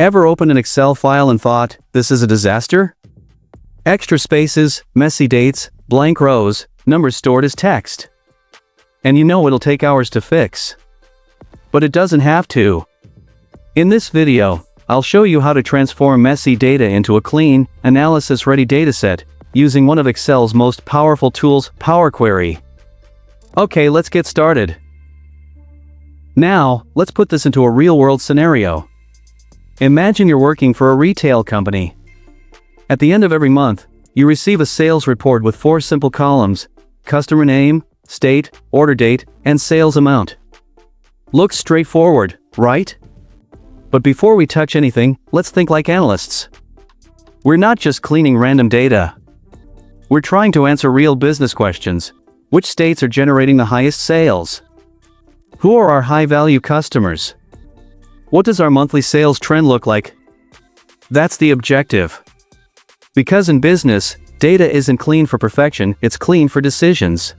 Ever opened an Excel file and thought, this is a disaster? Extra spaces, messy dates, blank rows, numbers stored as text. And you know it'll take hours to fix. But it doesn't have to. In this video, I'll show you how to transform messy data into a clean, analysis-ready dataset, using one of Excel's most powerful tools, Power Query. Okay, let's get started. Now, let's put this into a real-world scenario. Imagine you're working for a retail company. At the end of every month, you receive a sales report with 4 simple columns: customer name, state, order date, and sales amount. Looks straightforward, right? But before we touch anything, let's think like analysts. We're not just cleaning random data. We're trying to answer real business questions. Which states are generating the highest sales? Who are our high-value customers? What does our monthly sales trend look like? That's the objective. Because in business, data isn't clean for perfection, it's clean for decisions.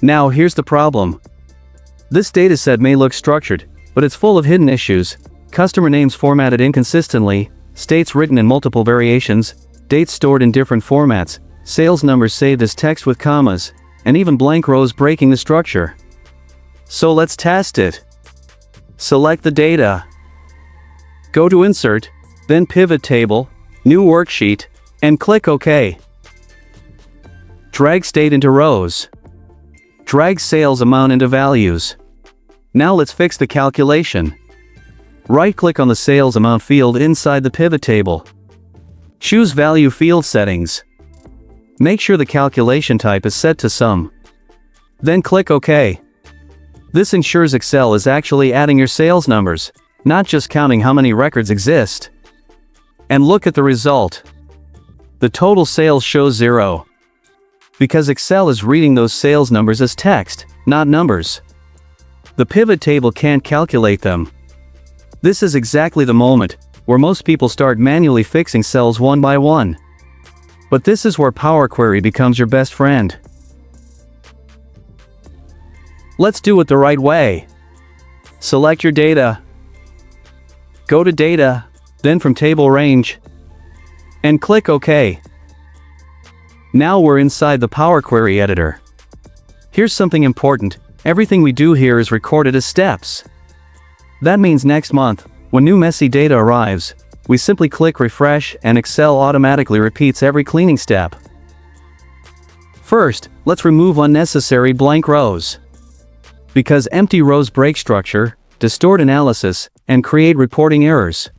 Now here's the problem. This dataset may look structured, but it's full of hidden issues. Customer names formatted inconsistently, states written in multiple variations, dates stored in different formats, sales numbers saved as text with commas, and even blank rows breaking the structure. So let's test it. Select the data. Go to Insert, then PivotTable, New Worksheet, and click OK. Drag state into rows. Drag sales amount into values. Now let's fix the calculation. Right-click on the sales amount field inside the pivot table. Choose Value Field Settings. Make sure the calculation type is set to Sum. Then click OK. This ensures Excel is actually adding your sales numbers, not just counting how many records exist. And look at the result. The total sales shows 0. Because Excel is reading those sales numbers as text, not numbers. The pivot table can't calculate them. This is exactly the moment where most people start manually fixing cells one by one. But this is where Power Query becomes your best friend. Let's do it the right way. Select your data. Go to Data, then from Table Range, and click OK. Now we're inside the Power Query editor. Here's something important. Everything we do here is recorded as steps. That means next month, when new messy data arrives, we simply click Refresh and Excel automatically repeats every cleaning step. First, let's remove unnecessary blank rows. Because empty rows break structure, distort analysis, and create reporting errors.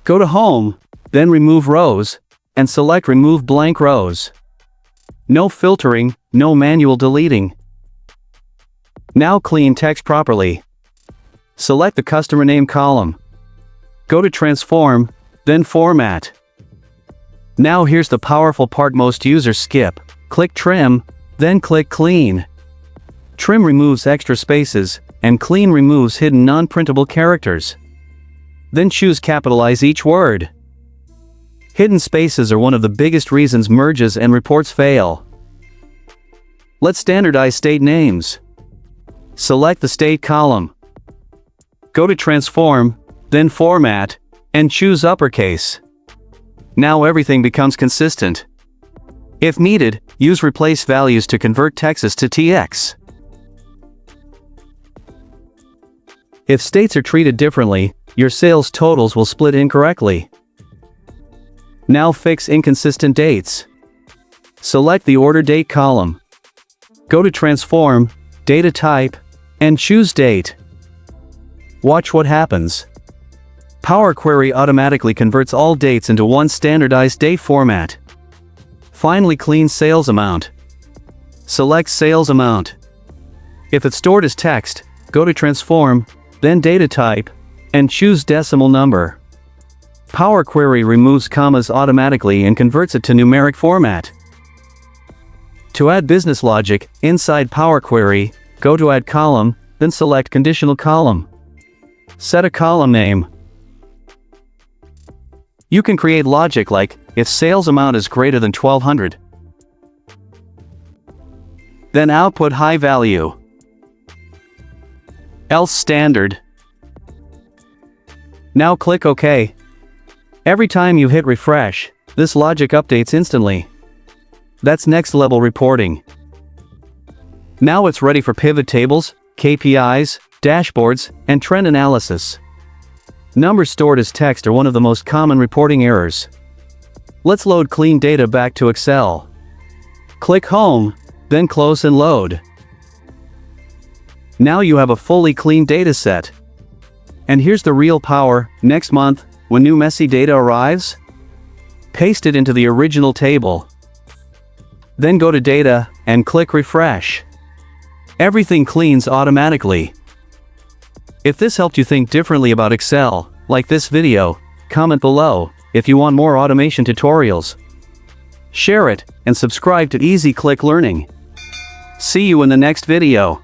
Go to Home, then Remove Rows, and select Remove Blank Rows. No filtering, no manual deleting. Now clean text properly. Select the customer name column. Go to Transform, then Format. Now here's the powerful part most users skip. Click Trim, then click Clean. Trim removes extra spaces, and Clean removes hidden non-printable characters. Then choose Capitalize each word. Hidden spaces are one of the biggest reasons merges and reports fail. Let's standardize state names. Select the state column. Go to Transform, then Format, and choose Uppercase. Now everything becomes consistent. If needed, use Replace Values to convert Texas to TX. If states are treated differently, your sales totals will split incorrectly. Now fix inconsistent dates. Select the Order Date column. Go to Transform, Data Type, and choose Date. Watch what happens. Power Query automatically converts all dates into one standardized date format. Finally, clean sales amount. Select Sales Amount. If it's stored as text, go to Transform, then Data Type, and choose Decimal Number. Power Query removes commas automatically and converts it to numeric format. To add business logic, inside Power Query, go to Add Column, then select Conditional Column. Set a column name. You can create logic like, if sales amount is greater than 1200. Then output high value. Else standard. Now click OK. Every time you hit refresh, this logic updates instantly. That's next level reporting. Now it's ready for pivot tables, KPIs, dashboards, and trend analysis. Numbers stored as text are one of the most common reporting errors. Let's load clean data back to Excel. Click Home, then close and load. Now you have a fully clean dataset. And here's the real power: next month, when new messy data arrives, paste it into the original table. Then go to Data, and click Refresh. Everything cleans automatically. If this helped you think differently about Excel, like this video, comment below if you want more automation tutorials. Share it, and subscribe to Easy Click Learning. See you in the next video.